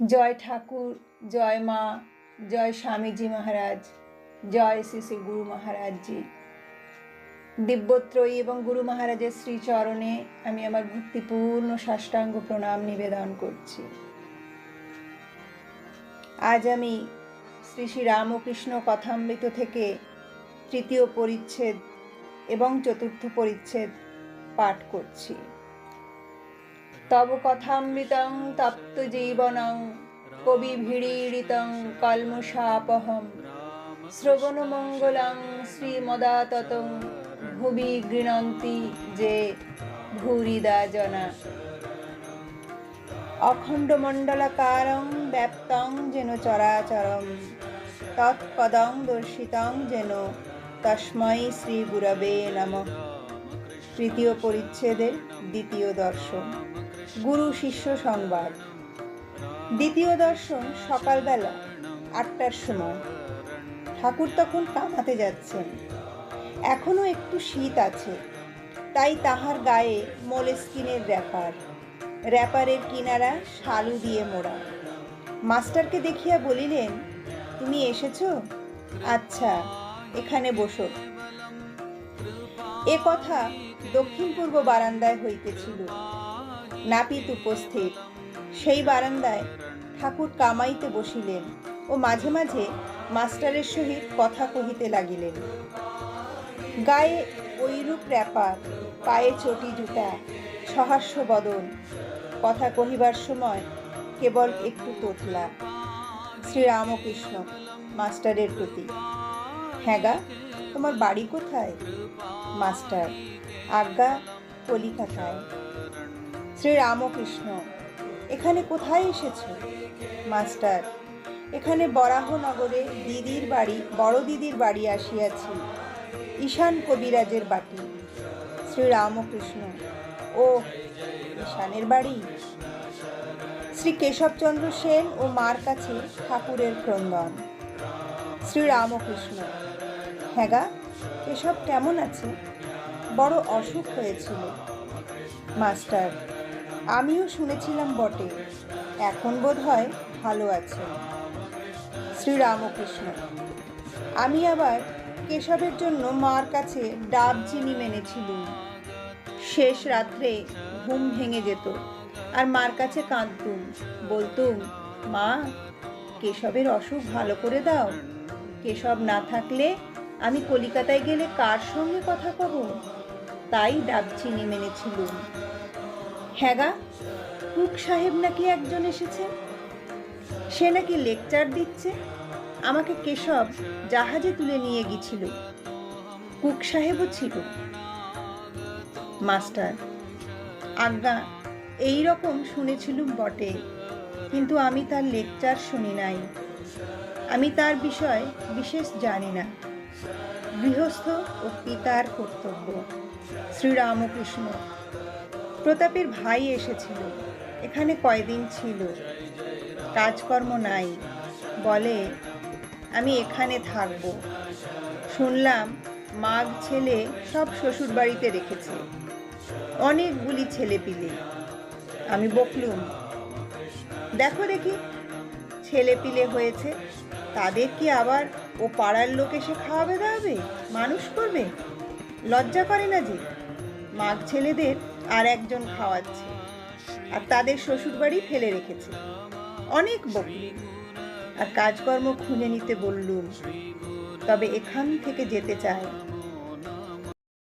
জয় ঠাকুর, জয় মা, জয় স্বামীজি মহারাজ, জয় শ্রী শ্রী গুরু মহারাজজি। দিব্যত্রয়ী এবং গুরু মহারাজের শ্রীচরণে আমি আমার ভক্তিপূর্ণ সাষ্টাঙ্গ প্রণাম নিবেদন করছি। আজ আমি শ্রী শ্রী রামকৃষ্ণ কথামৃত থেকে তৃতীয় পরিচ্ছেদ এবং চতুর্থ পরিচ্ছেদ পাঠ করছি। তব কথামৃতং তপ্ত জীবনং কবি ভিড়ীড়িতং কলমশাপহম শ্রবণমঙ্গলং শ্রীমদাততং ভুবি গৃণন্তি যে ভূরিদা জনা। অখণ্ডমণ্ডলাকারং ব্যাপ্তং যেন চরাচরম তৎপদং দর্শিতং যেন তস্मै শ্রী গুরবে নমঃ। তৃতীয় পরিচ্ছেদের দ্বিতীয় দর্শন, গুরু শিষ্য সংবাদ। দ্বিতীয় দর্শন সকালবেলা 8টার সময়। ঠাকুর তখন কামাতে যাচ্ছেন। এখনো একটু শীত আছে, তাই তাহার গায়ে মোলেস্কিনের র্যাপারের কিনারা শালু দিয়ে মোড়া। মাস্টারকে দেখিয়া বলিলেন, তুমি এসেছো? আচ্ছা, এখানে বসো। এ কথা দক্ষিণ পূর্ব বারান্দায় হইতেছিল। নাপিত উপস্থিত। সেই বারান্দায় ঠাকুর কামাইতে বসিলেন ও মাঝে মাঝে মাস্টারের সহিত কথা কহিতে লাগিলেন। গায়ে ঐরূপ র্যাপার, পায়ে চটি জুতা, সহাস্য বদন, কথা কহিবার সময় কেবল একটু তোতলা। শ্রীরামকৃষ্ণ মাস্টারের প্রতি, হ্যাঁ গা, তোমার বাড়ি কোথায়? মাস্টার, আজ্ঞা, কলিকাতায়। শ্রীরামকৃষ্ণ, এখানে কোথায় এসেছ? মাস্টার, এখানে বরাহনগরে দিদির বাড়ি, বড় দিদির বাড়ি আসিয়াছি, ঈশান কবিরাজের বাটি। শ্রীরামকৃষ্ণ, ও ঈশানের বাড়ি। শ্রী কেশবচন্দ্র সেন ও মার কাছে ঠাকুরের ক্রন্দন। শ্রীরামকৃষ্ণ, হ্যাঁ গা, কেশব কেমন আছে? বড় অসুখ হয়েছিল। মাস্টার, আমিও শুনেছিলাম বটে, এখন বোধ হয় ভালো আছে। শ্রীরামকৃষ্ণ, আমি আবার কেশবের জন্য মার কাছে ডাব চিনি মেনেছিলুম। শেষ রাত্রে ঘুম ভেঙে যেত আর মার কাছে কাঁদতুম, বলতুম, মা, কেশবের অসুখ ভালো করে দাও। কেশব না থাকলে আমি কলিকাতায় গেলে কার সঙ্গে কথা কব? তাই ডাব চিনি মেনেছিলুম। হ্যাঁ গা, কুক সাহেব নাকি একজন এসেছে, সে নাকি লেকচার দিচ্ছে। আমাকে কেশব জাহাজে তুলে নিয়ে গিয়েছিল। কুক সাহেবও ছিল। মাস্টার, আজ্ঞা, এই রকম শুনেছিলুম বটে, কিন্তু আমি তার লেকচার শুনি নাই। আমি তার বিষয় বিশেষ জানি না। গৃহস্থ ও পিতার কর্তব্য। শ্রীরামকৃষ্ণ, প্রতাপের ভাই এসেছিল, এখানে কয়দিন ছিল, কাজকর্ম নাই, বলে আমি এখানে থাকব। শুনলাম মাগ ছেলে সব শ্বশুর বাড়িতে রেখেছে, অনেকগুলি ছেলে পিলে। আমি বকলুম, দেখো দেখি, ছেলে পিলে হয়েছে, তাদের কি আবার ও পাড়ার লোক এসে খাওয়াবে দাওয়াবে, মানুষ করবে? লজ্জা করে না যে? মাগ ছেলেদের আর একজন খাওয়াচ্ছে, আর তাদের শ্বশুর বাড়ি ফেলে রেখেছে। অনেক বকলুম আর কাজকর্ম খুঁজে নিতে বললুম, তবে এখান থেকে যেতে চায়।